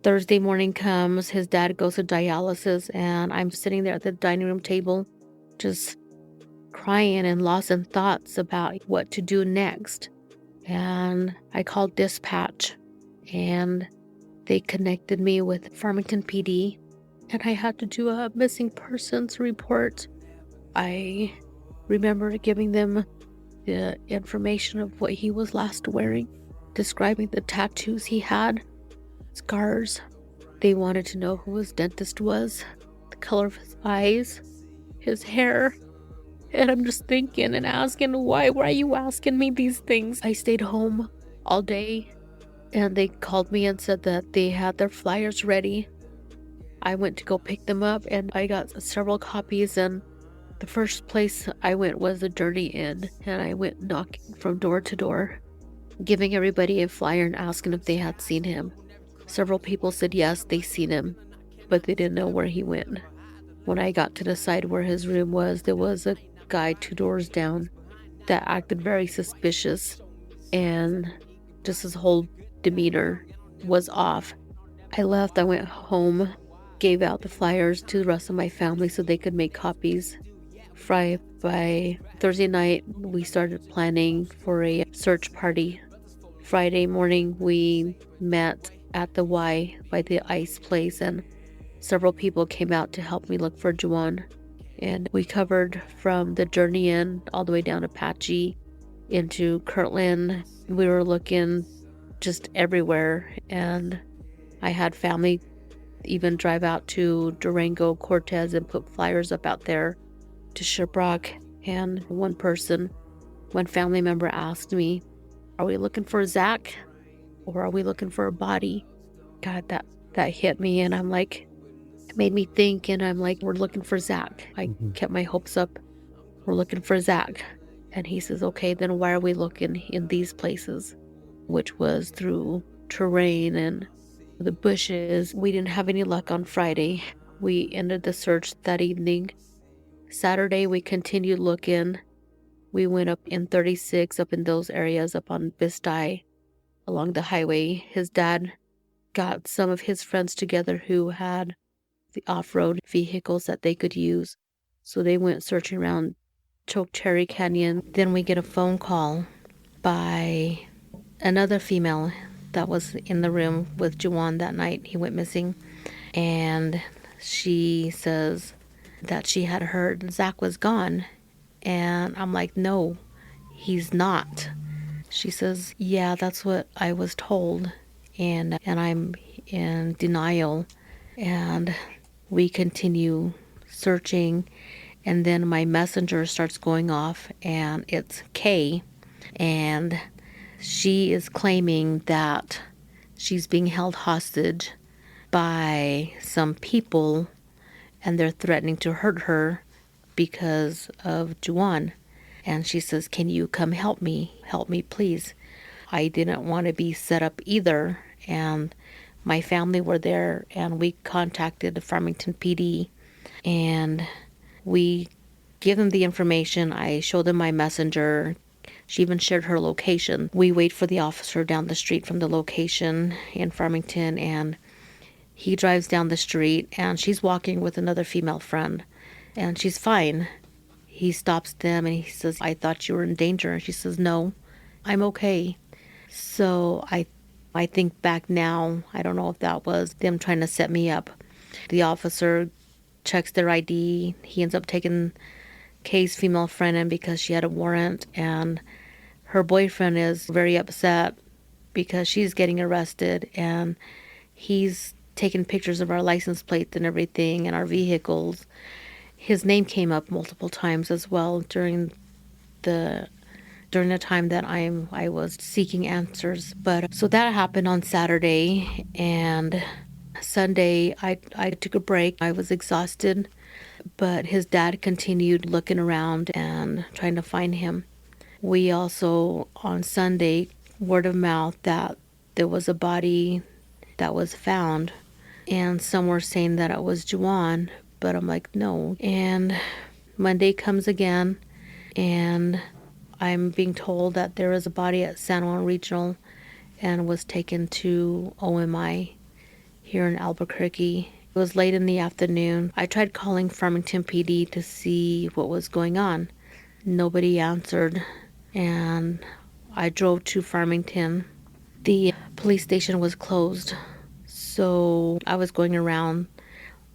Thursday morning comes, his dad goes to dialysis, and I'm sitting there at the dining room table, just crying and lost in thoughts about what to do next. And I called dispatch, and they connected me with Farmington PD, and I had to do a missing persons report. I remember giving them the information of what he was last wearing, describing the tattoos he had, scars. They wanted to know who his dentist was, the color of his eyes, his hair. And I'm just thinking and asking, why are you asking me these things? I stayed home all day, and they called me and said that they had their flyers ready. I went to go pick them up, and I got several copies, and the first place I went was the Journey Inn, and I went knocking from door to door, giving everybody a flyer and asking if they had seen him. Several people said yes, they seen him, but they didn't know where he went. When I got to the side where his room was, there was a guy 2 doors down that acted very suspicious, and just his whole demeanor was off. I left, I went home, gave out the flyers to the rest of my family so they could make copies. By Thursday night, we started planning for a search party. Friday morning, we met at the Y by the ice place, and several people came out to help me look for Juwaun. And we covered from the Journey Inn all the way down to Apache into Kirtland. We were looking just everywhere, and I had family even drive out to Durango, Cortez, and put flyers up out there to Shiprock. And one family member asked me, are we looking for Zach or are we looking for a body? God, that hit me, and I'm like, it made me think, and I'm like, we're looking for Zach. I kept my hopes up. We're looking for Zach. And he says, okay, then why are we looking in these places? Which was through terrain and the bushes. We didn't have any luck on Friday. We ended the search that evening. Saturday, we continued looking. We went up in 36, up in those areas, up on Bistai, along the highway. His dad got some of his friends together who had the off-road vehicles that they could use. So they went searching around Chokecherry Canyon. Then we get a phone call by another female that was in the room with Juwaun that night. He went missing. And she says that she had heard Zach was gone. And I'm like, no, he's not. She says, yeah, that's what I was told. And I'm in denial. And we continue searching. And then my messenger starts going off, and it's Kay. And she is claiming that she's being held hostage by some people, and they're threatening to hurt her because of Juwaun. And she says, can you come help me? Help me, please. I didn't want to be set up either. And my family were there, and we contacted the Farmington PD, and we give them the information. I show them my messenger. She even shared her location. We wait for the officer down the street from the location in Farmington, and he drives down the street, and she's walking with another female friend, and she's fine. He stops them, and he says, I thought you were in danger. And she says, no, I'm okay. So I think back now, I don't know if that was them trying to set me up. The officer checks their ID. He ends up taking Kay's female friend in because she had a warrant, and her boyfriend is very upset because she's getting arrested, and he's taking pictures of our license plates and everything and our vehicles. His name came up multiple times as well during the time that I was seeking answers. But so that happened on Saturday, and Sunday I took a break. I was exhausted, but his dad continued looking around and trying to find him. We also on Sunday, word of mouth that there was a body that was found And some were saying that it was Juwaun, but I'm like, no. And Monday comes again, and I'm being told that there is a body at San Juan Regional and was taken to OMI here in Albuquerque. It was late in the afternoon. I tried calling Farmington PD to see what was going on. Nobody answered, and I drove to Farmington. The police station was closed, so I was going around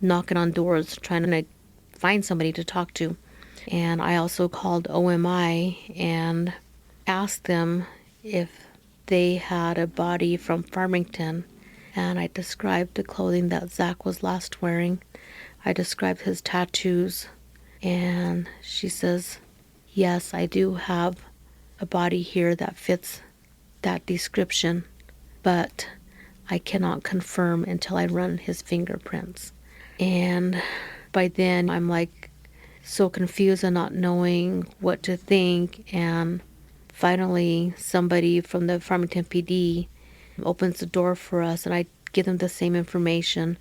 knocking on doors trying to find somebody to talk to. And I also called OMI and asked them if they had a body from Farmington. And I described the clothing that Zach was last wearing. I described his tattoos. And she says, yes, I do have a body here that fits that description, but I cannot confirm until I run his fingerprints. And by then I'm like so confused and not knowing what to think. And finally somebody from the Farmington PD opens the door for us, and I give him the same information,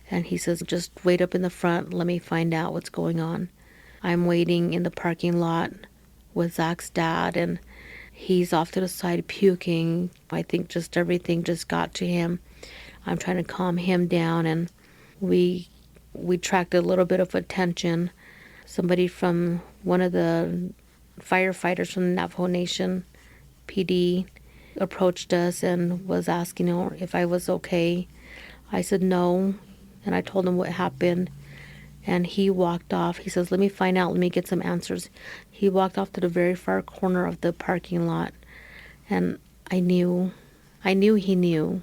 and he says, just wait up in the front, let me find out what's going on. I'm waiting in the parking lot with Zach's dad, and he's off to the side puking. I think just everything just got to him. I'm trying to calm him down, and we attracted a little bit of attention. Somebody from one of the firefighters from the Navajo Nation PD approached us and was asking if I was okay. I said no, and I told him what happened, and he walked off. He says, let me find out, let me get some answers. He walked off to the very far corner of the parking lot, and I knew he knew.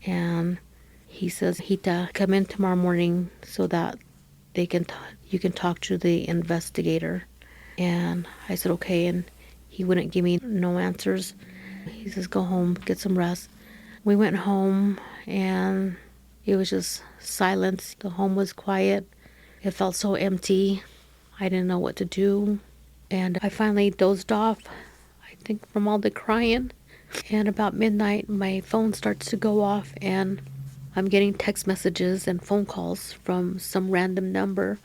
And he says, Hita, come in tomorrow morning so that you can talk to the investigator. And I said, okay, and he wouldn't give me no answers. He says, go home, get some rest. We went home, and it was just silence. The home was quiet. It felt so empty. I didn't know what to do. And I finally dozed off, I think from all the crying. And about midnight, my phone starts to go off, and I'm getting text messages and phone calls from some random number.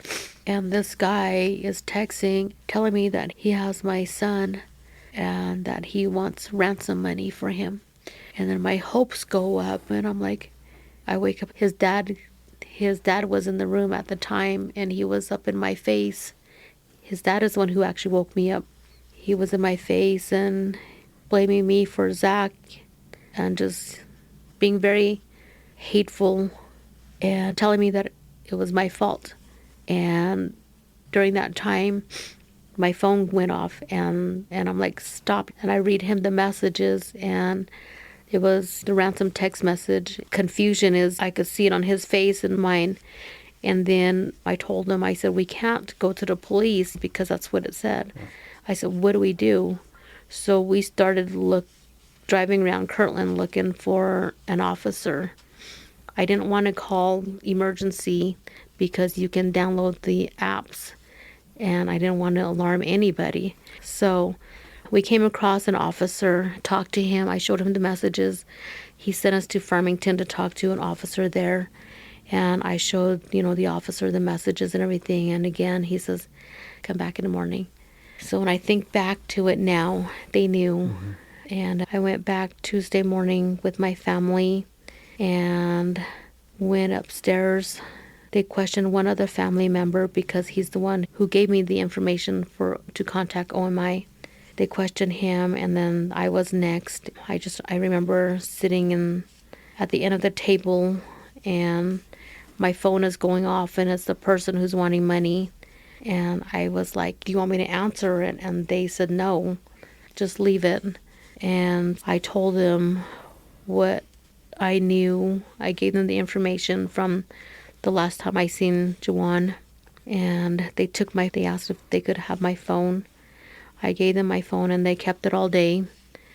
And this guy is texting, telling me that he has my son and that he wants ransom money for him. And then my hopes go up, and I'm like, I wake up. His dad was in the room at the time, and he was up in my face. His dad is the one who actually woke me up. He was in my face and blaming me for Zach and just being very hateful and telling me that it was my fault. And during that time, my phone went off, and I'm like, stop. And I read him the messages, and it was the ransom text message. Confusion is, I could see it on his face and mine. And then I told him, I said, we can't go to the police because that's what it said. I said, what do we do? So we started driving around Kirtland looking for an officer. I didn't want to call emergency because you can download the apps, and I didn't want to alarm anybody. So we came across an officer, talked to him. I showed him the messages. He sent us to Farmington to talk to an officer there. And I showed, the officer the messages and everything. And again, he says, come back in the morning. So when I think back to it now, they knew. Mm-hmm. And I went back Tuesday morning with my family and went upstairs. They questioned one other family member because he's the one who gave me the information to contact OMI. They questioned him, and then I was next. I remember sitting at the end of the table, and my phone is going off, and it's the person who's wanting money. And I was like, do you want me to answer it? And they said, no, just leave it. And I told them what I knew. I gave them the information from the last time I seen Juwaun. And they asked if they could have my phone. I gave them my phone, and they kept it all day.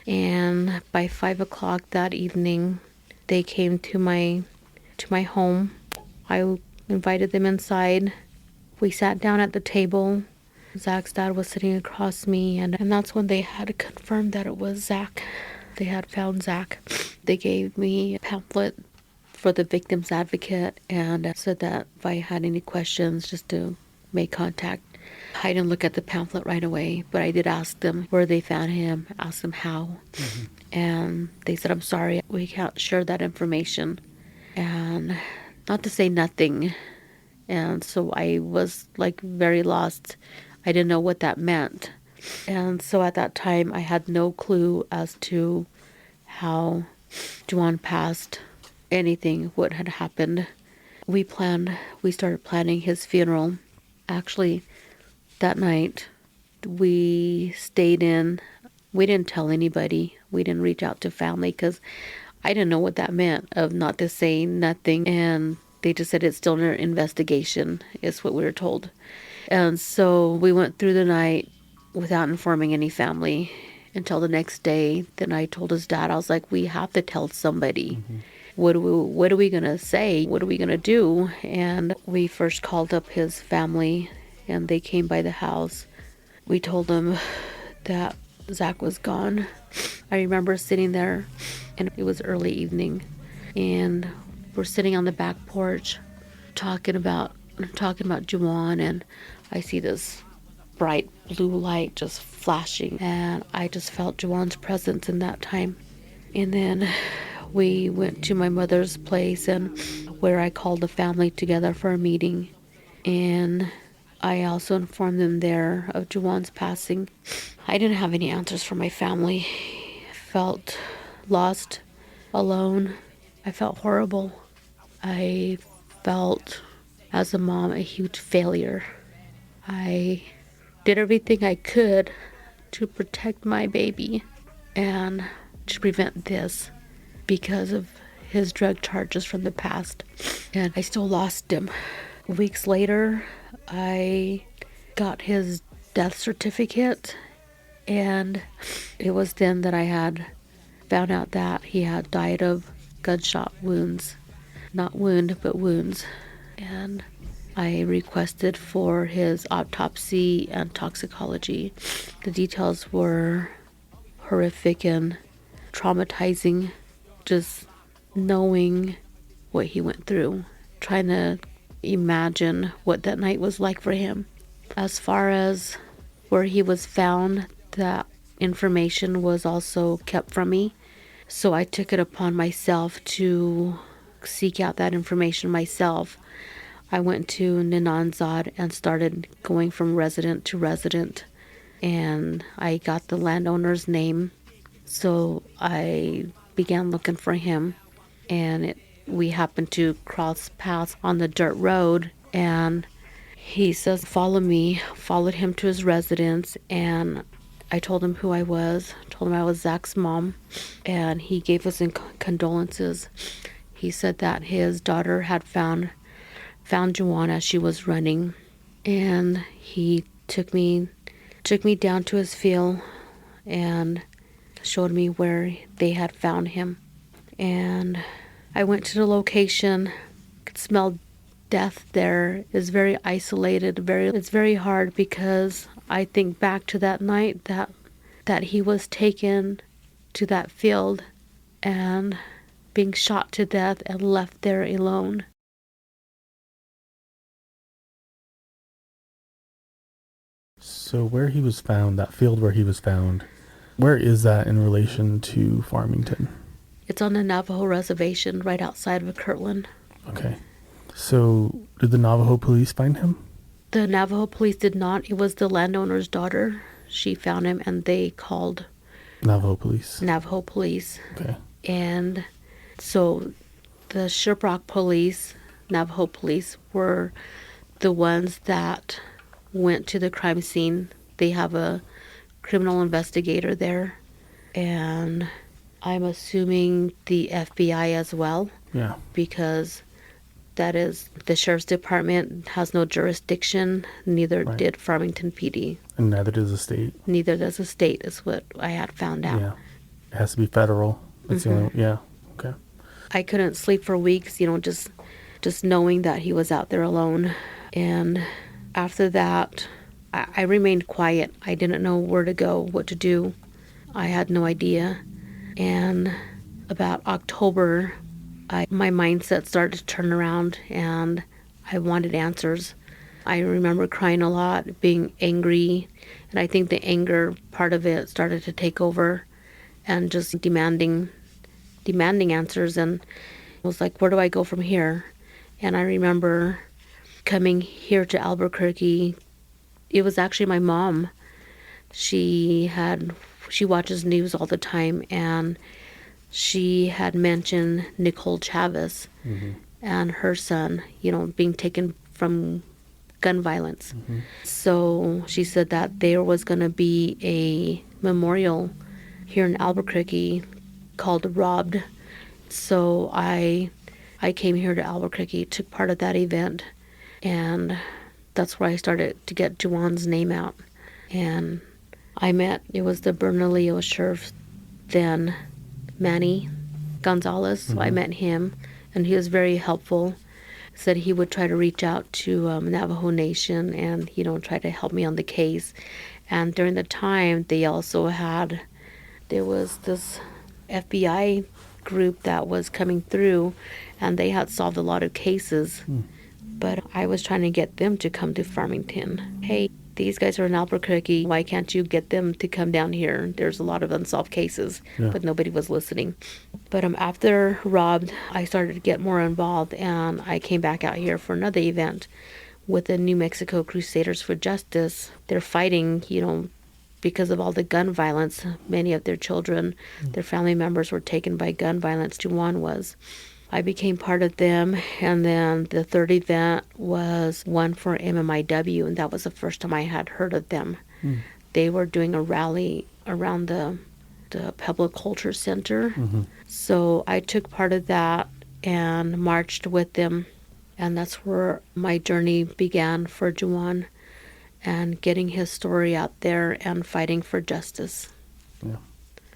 And by 5 o'clock that evening, they came to my home. I invited them inside. We sat down at the table. Zach's dad was sitting across me, and that's when they had confirmed that it was Zach. They had found Zach. They gave me a pamphlet for the victim's advocate and said that if I had any questions, just to make contact. I didn't look at the pamphlet right away, but I did ask them where they found him, asked them how. And they said, I'm sorry, we can't share that information. And not to say nothing. And so I was like very lost. I didn't know what that meant. And so at that time, I had no clue as to how Juwaun passed, anything, what had happened. We started planning his funeral. Actually, that night, we stayed in. We didn't tell anybody. We didn't reach out to family because I didn't know what that meant of not to say nothing. And they just said it's still under investigation, is what we were told. And so we went through the night without informing any family until the next day. Then I told his dad, I was like, we have to tell somebody. What are we going to say? What are we going to do? And we first called up his family, and they came by the house. We told them that Zach was gone. I remember sitting there, and it was early evening, and we're sitting on the back porch talking about Juwaun, and I see this bright blue light just flashing, and I just felt Juwaun's presence in that time. And then we went to my mother's place, and where I called the family together for a meeting, and I also informed them there of Juwaun's passing. I didn't have any answers for my family. I felt lost, alone. I felt horrible. I felt, as a mom, a huge failure. I did everything I could to protect my baby and to prevent this because of his drug charges from the past. And I still lost him. Weeks later, I got his death certificate, and it was then that I had found out that he had died of gunshot wounds. Not wound, but wounds. And I requested for his autopsy and toxicology. The details were horrific and traumatizing, just knowing what he went through, trying to imagine what that night was like for him. As far as where he was found, that information was also kept from me, so I took it upon myself to seek out that information myself. I went to Ninanzad and started going from resident to resident, and I got the landowner's name, so I began looking for him, and we happened to cross paths on the dirt road, and he says, follow me. Followed him to his residence, and I told him who I was, told him I was Zach's mom, and he gave us condolences. He said that his daughter had found Juwaun as she was running, and he took me down to his field and showed me where they had found him. And I went to the location, could smell death there. It's very isolated. It's very hard because I think back to that night that he was taken to that field and being shot to death and left there alone. So where he was found, that field where he was found, where is that in relation to Farmington? It's on the Navajo reservation right outside of Kirtland. Okay. So did the Navajo police find him? The Navajo police did not. It was the landowner's daughter. She found him, and they called Navajo police. Okay. And so the Shiprock police, Navajo police, were the ones that went to the crime scene. They have a criminal investigator there, and I'm assuming the FBI as well. Yeah. Because that is, the sheriff's department has no jurisdiction, neither did Farmington PD. And neither does the state. Neither does the state, is what I had found out. Yeah. It has to be federal. That's the only, yeah. Okay. I couldn't sleep for weeks, just knowing that he was out there alone. And after that, I remained quiet. I didn't know where to go, what to do. I had no idea. And about October, my mindset started to turn around and I wanted answers. I remember crying a lot, being angry, and I think the anger part of it started to take over and just demanding answers, and I was like, where do I go from here? And I remember coming here to Albuquerque. It was actually my mom. She watches news all the time, and she had mentioned Nicole Chavez and her son, being taken from gun violence. So she said that there was going to be a memorial here in Albuquerque called Robbed. So I came here to Albuquerque, took part of that event, and that's where I started to get Juwaun's name out. And it was the Bernalillo sheriff then, Manny Gonzalez. So I met him, and he was very helpful. Said he would try to reach out to Navajo Nation and, try to help me on the case. And during the time, there was this FBI group that was coming through, and they had solved a lot of cases. But I was trying to get them to come to Farmington. Hey, these guys are in Albuquerque. Why can't you get them to come down here? There's a lot of unsolved cases, but nobody was listening. But after Robbed, I started to get more involved, and I came back out here for another event with the New Mexico Crusaders for Justice. They're fighting, because of all the gun violence. Many of their children, their family members were taken by gun violence. Juwaun was. I became part of them, and then the third event was one for MMIW, and that was the first time I had heard of them. They were doing a rally around the Pueblo Culture Center. So I took part of that and marched with them, and that's where my journey began for Juwaun and getting his story out there and fighting for justice. Yeah.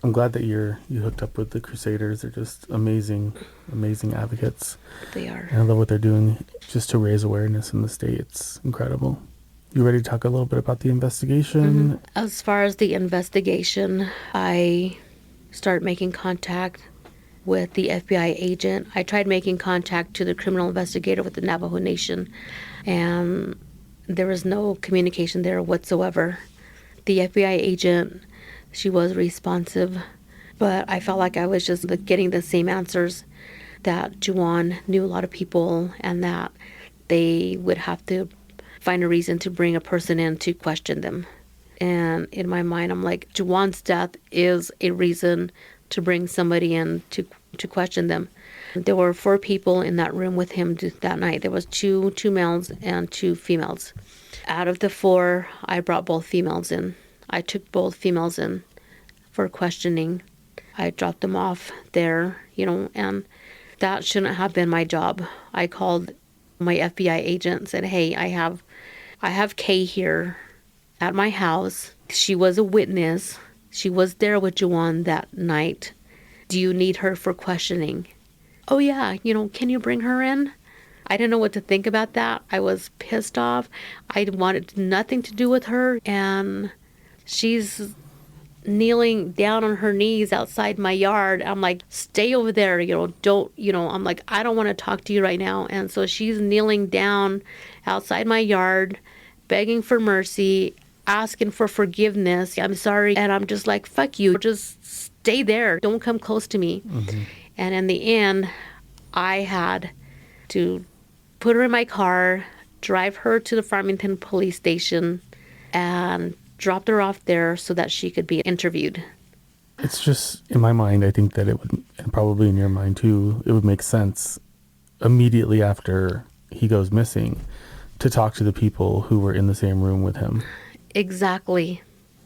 I'm glad that you hooked up with the Crusaders. They're just amazing advocates. They are. And I love what they're doing just to raise awareness in the state. It's incredible. You ready to talk a little bit about the investigation? As far as the investigation, I started making contact with the FBI agent. I tried making contact to the criminal investigator with the Navajo Nation, and there was no communication there whatsoever. The FBI agent, she was responsive, but I felt like I was just getting the same answers, that Juwaun knew a lot of people and that they would have to find a reason to bring a person in to question them. And in my mind, I'm like, Juwaun's death is a reason to bring somebody in to question them. There were 4 people in that room with him that night. There was two males and 2 females. Out of the 4, I brought both females in. I took both females in for questioning. I dropped them off there, and that shouldn't have been my job. I called my FBI agent and said, hey, I have Kay here at my house. She was a witness. She was there with Juwaun that night. Do you need her for questioning? Oh yeah, can you bring her in? I didn't know what to think about that. I was pissed off. I wanted nothing to do with her, and she's kneeling down on her knees outside my yard. I'm like, stay over there, I'm like, I don't want to talk to you right now. And so she's kneeling down outside my yard, begging for mercy, asking for forgiveness. I'm sorry. And I'm just like, fuck you. Just stay there. Don't come close to me. And in the end, I had to put her in my car, drive her to the Farmington police station, and dropped her off there so that she could be interviewed. It's just, in my mind, I think that it would, and probably in your mind too, it would make sense immediately after he goes missing to talk to the people who were in the same room with him. Exactly.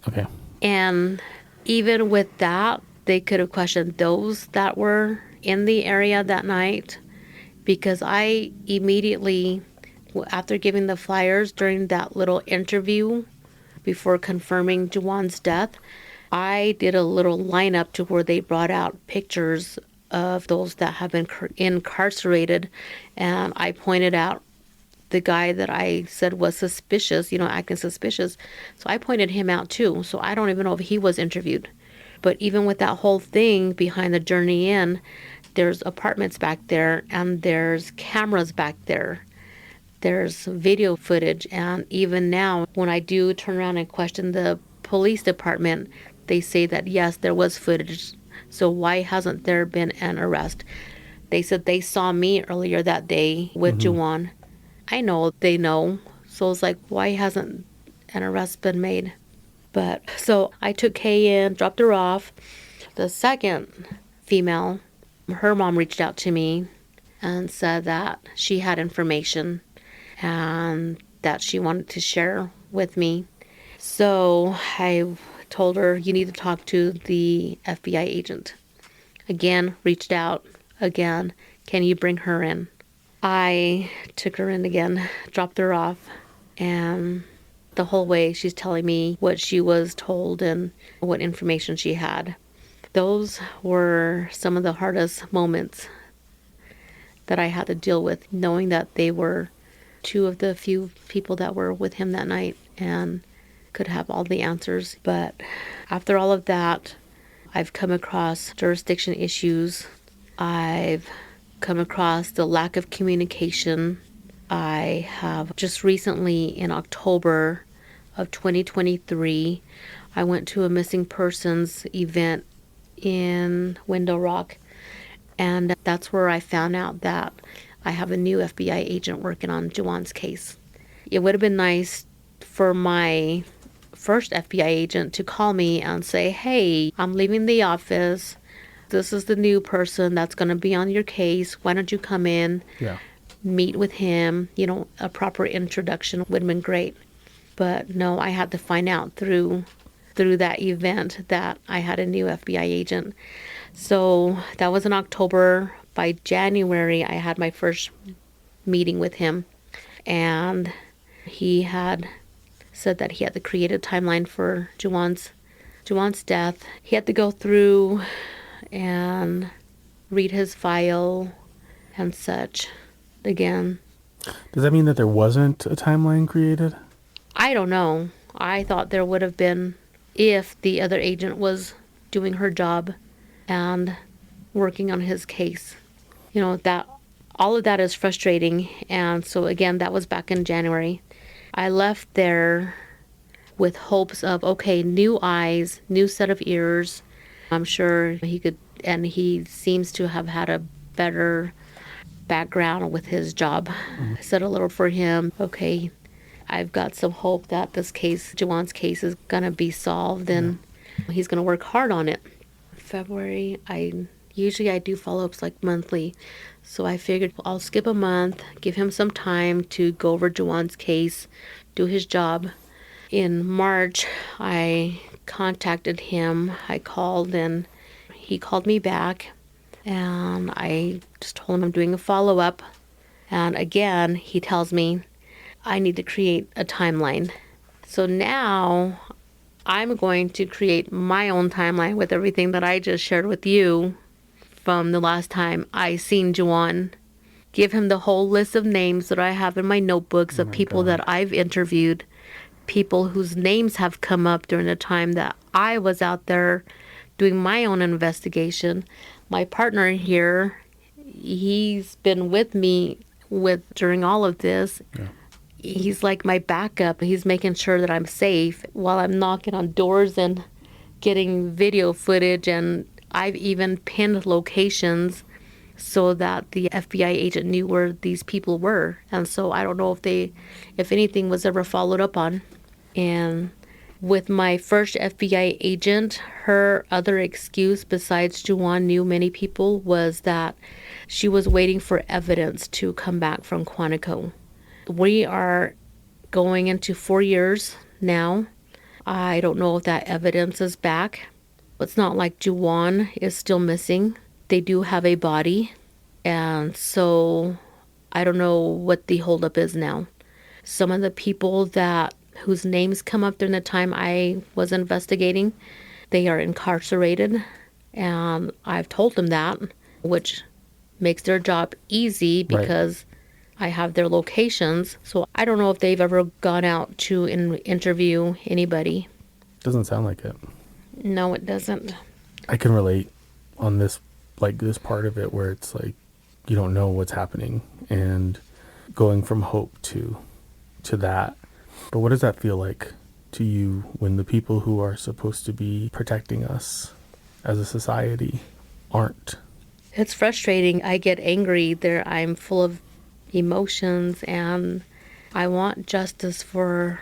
Okay. And even with that, they could have questioned those that were in the area that night, because I immediately, after giving the flyers during that little interview before confirming Juwaun's death, I did a little lineup to where they brought out pictures of those that have been incarcerated, and I pointed out the guy that I said was suspicious, acting suspicious. So I pointed him out too. So I don't even know if he was interviewed. But even with that whole thing behind the Journey In, There's apartments back there, and there's cameras back there. There's video footage, and even now, when I do turn around and question the police department, they say that yes, there was footage. So why hasn't there been an arrest? They said they saw me earlier that day with Juwaun. I know they know. So it's like, why hasn't an arrest been made? But so I took Kay in, dropped her off. The second female, her mom reached out to me and said that she had information and that she wanted to share with me. So I told her, you need to talk to the FBI agent. Again, reached out again. Can you bring her in? I took her in again, dropped her off, and the whole way she's telling me what she was told and what information she had. Those were some of the hardest moments that I had to deal with, knowing that they were two of the few people that were with him that night and could have all the answers. But after all of that, I've come across jurisdiction issues. I've come across the lack of communication. I have just recently, in October of 2023, I went to a missing persons event in Window Rock, and that's where I found out that I have a new FBI agent working on Juwaun's case. It would have been nice for my first FBI agent to call me and say, hey, I'm leaving the office. This is the new person that's going to be on your case. Why don't you come in, meet with him? You know, a proper introduction would have been great. But no, I had to find out through that event that I had a new FBI agent. So that was in October. By January, I had my first meeting with him. And he had said that he had to create a timeline for Juwaun's death. He had to go through and read his file and such again. Does that mean that there wasn't a timeline created? I don't know. I thought there would have been if the other agent was doing her job and working on his case. You know, that all of that is frustrating. And so again, that was back in January. I left there with hopes of, okay, new eyes, new set of ears. I'm sure he could, and he seems to have had a better background with his job. I said a little for him, okay, I've got some hope that this case, Juwaun's case, is going to be solved, and he's going to work hard on it. February, I do follow-ups like monthly. So I figured I'll skip a month, give him some time to go over Juwaun's case, do his job. In March, I contacted him. I called, and he called me back. And I just told him I'm doing a follow-up. And again, he tells me I need to create a timeline. So now I'm going to create my own timeline with everything that I just shared with you from the last time I seen Juwaun. Give him the whole list of names that I have in my notebooks of people that I've interviewed, people whose names have come up during the time that I was out there doing my own investigation. My partner here, he's been with me during all of this. Yeah. He's like my backup. He's making sure that I'm safe while I'm knocking on doors and getting video footage. And I've even pinned locations so that the FBI agent knew where these people were. And so I don't know if anything was ever followed up on. And with my first FBI agent, her other excuse besides Juwaun knew many people was that she was waiting for evidence to come back from Quantico. We are going into 4 years now. I don't know if that evidence is back. It's not like Juwaun is still missing. They do have a body. And so I don't know what the holdup is now. Some of the people whose names come up during the time I was investigating, they are incarcerated. And I've told them that, which makes their job easy because I have their locations. So I don't know if they've ever gone out to interview anybody. Doesn't sound like it. No, it doesn't. I can relate on this like this part of it where it's like you don't know what's happening and going from hope to that. But what does that feel like to you when the people who are supposed to be protecting us as a society aren't? It's frustrating. I get angry there. I'm full of emotions, and I want justice for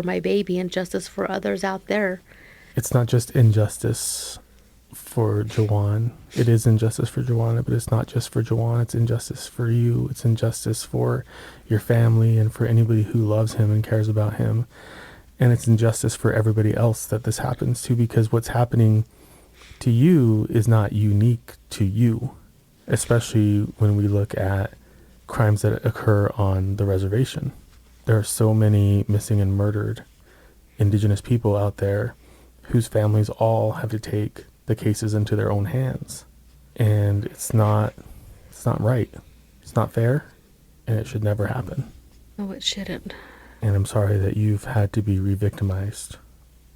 my baby and justice for others out there. It's not just injustice for Juwaun. It is injustice for Juwaun, but it's not just for Juwaun. It's injustice for you. It's injustice for your family and for anybody who loves him and cares about him. And it's injustice for everybody else that this happens to, because what's happening to you is not unique to you, especially when we look at crimes that occur on the reservation. There are so many missing and murdered Indigenous people out there whose families all have to take the cases into their own hands. And it's not right. It's not fair, and it should never happen. No, it shouldn't. And I'm sorry that you've had to be re-victimized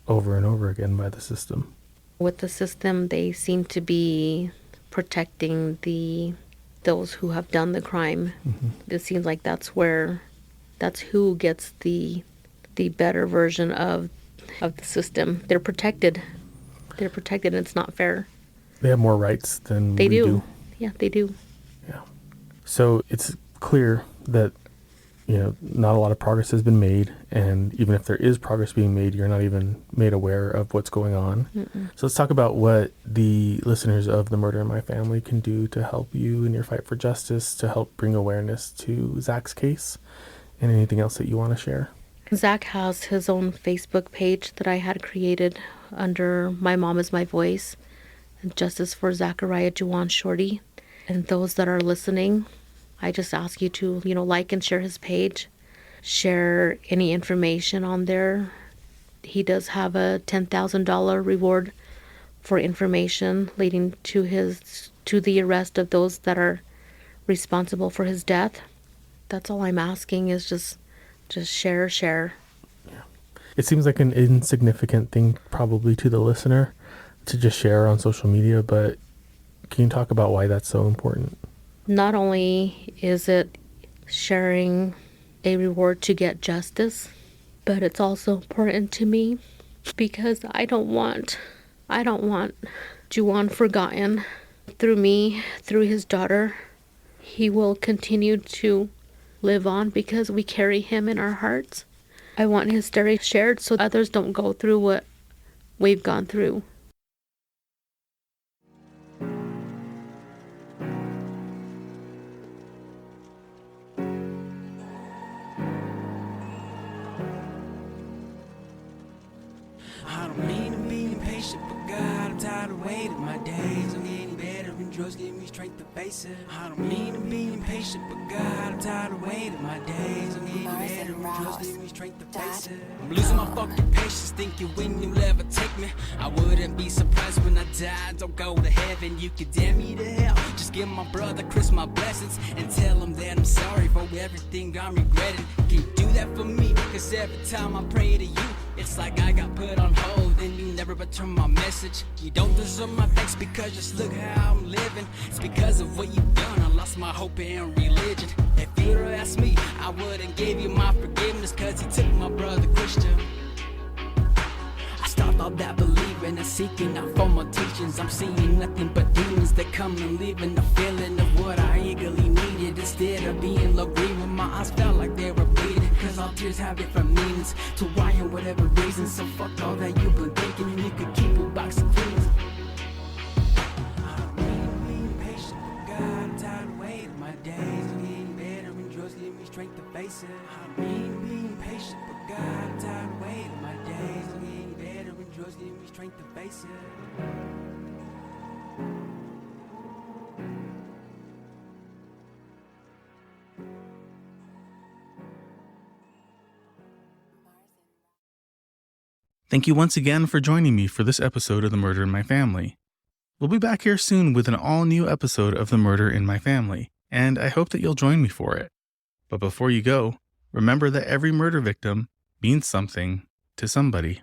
over and over again by the system. With the system, they seem to be protecting those who have done the crime. Mm-hmm. It seems like that's who gets the better version of the system. They're protected. They're protected, and it's not fair. They have more rights than we do. Yeah, they do. Yeah. So it's clear that, not a lot of progress has been made. And even if there is progress being made, you're not even made aware of what's going on. Mm-mm. So let's talk about what the listeners of The Murder in My Family can do to help you in your fight for justice, to help bring awareness to Zach's case, and anything else that you want to share. Zach has his own Facebook page that I had created under My Mom Is My Voice, Justice for Zachariah, Juwaun, Shorty. And those that are listening, I just ask you to, like and share his page. Share any information on there. He does have a $10,000 reward for information leading to the arrest of those that are responsible for his death. That's all I'm asking is just share. Yeah. It seems like an insignificant thing probably to the listener to just share on social media, but can you talk about why that's so important? Not only is it sharing a reward to get justice, but it's also important to me because I don't want Juwaun forgotten. Through me, through his daughter, he will continue to live on because we carry him in our hearts. I want his story shared so others don't go through what we've gone through. I don't mean to be impatient, but God, I'm tired of waiting. My days don't get any better, and drugs give me strength to face it. I don't mean to be impatient, but God, I'm tired of waiting. My days don't get any better, and drugs give me strength to face it. I'm losing my fucking patience, thinking when you'll ever take me. I wouldn't be surprised when I die, don't go to heaven. You could damn me to hell, just give my brother Chris my blessings and tell him that I'm sorry for everything I'm regretting. Can you do that for me? Cause every time I pray to you, it's like I got put on hold and you never return my message. You don't deserve my thanks because just look how I'm living. It's because of what you've done, I lost my hope in religion. If you'd have asked me, I wouldn't give you my forgiveness cause he took my brother Christian. I stopped all that believing and seeking out for more teachings. I'm seeing nothing but demons that come and leaving the feeling of what I eagerly needed. Instead of being low green when my eyes felt like they were bleeding. Cause all tears have different meanings to why and whatever reason. So fuck all that you've been thinking and you could keep a box of dreams. I don't mean to be impatient, but God, I'm tired of waiting. My days are getting better and drugs give me strength to face it. I don't mean to be impatient, but God, I'm tired of waiting. My days are getting better and drugs give me strength to face it. Thank you once again for joining me for this episode of The Murder in My Family. We'll be back here soon with an all-new episode of The Murder in My Family, and I hope that you'll join me for it. But before you go, remember that every murder victim means something to somebody.